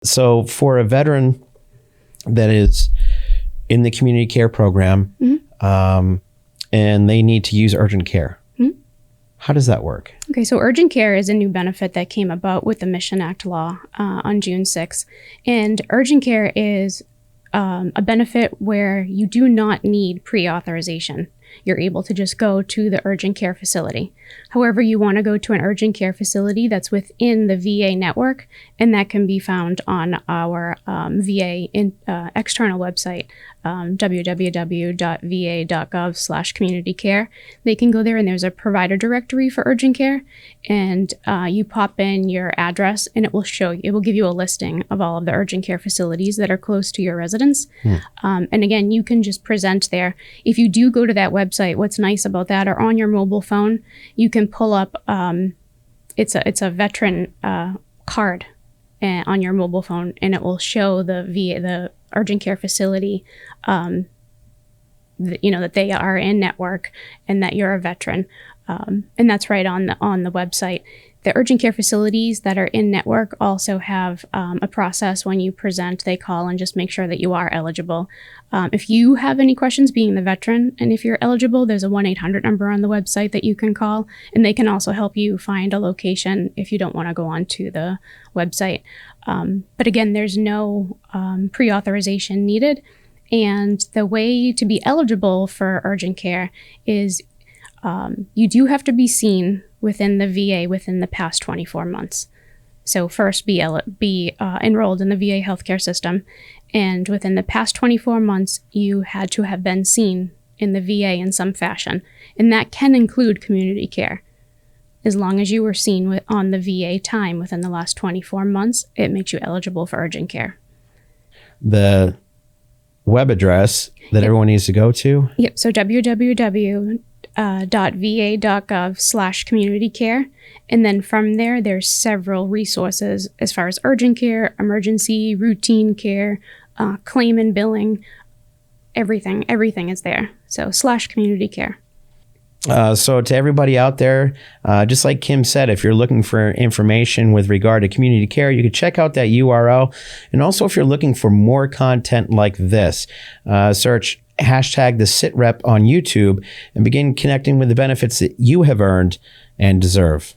So for a veteran that is in the community care program, and they need to use urgent care, how does that work? Okay, so urgent care is a new benefit that came about with the Mission Act law on June 6th. And urgent care is a benefit where you do not need pre-authorization. You're able to just go to the urgent care facility. However, you want to go to an urgent care facility that's within the VA network, and that can be found on our VA external website, www.va.gov/community-care. They can go there, and there's a provider directory for urgent care, and you pop in your address, and it will give you a listing of all of the urgent care facilities that are close to your residence. And again, you can just present there. If you do go to that website, what's nice about that, or on your mobile phone, you can pull up, it's a veteran card on your mobile phone, and it will show the urgent care facility, that they are in network and that you're a veteran. And that's right on the website. The urgent care facilities that are in network also have a process. When you present, they call and just make sure that you are eligible. If you have any questions, being the veteran, and if you're eligible, there's a 1-800 number on the website that you can call, and they can also help you find a location if you don't want to go onto the website. But again, there's no pre-authorization needed. And the way to be eligible for urgent care is you do have to be seen within the VA within the past 24 months. So first, be enrolled in the VA healthcare system, and within the past 24 months, you had to have been seen in the VA in some fashion, and that can include community care. As long as you were seen on the VA time within the last 24 months, it makes you eligible for urgent care. The web address that everyone needs to go to? Yep, so www.va.gov/community-care. And then from there, there's several resources as far as urgent care, emergency, routine care, claim and billing, everything is there. So /community-care. So to everybody out there, just like Kim said, if you're looking for information with regard to community care, you can check out that URL. And also, if you're looking for more content like this, search #TheSitRep on YouTube and begin connecting with the benefits that you have earned and deserve.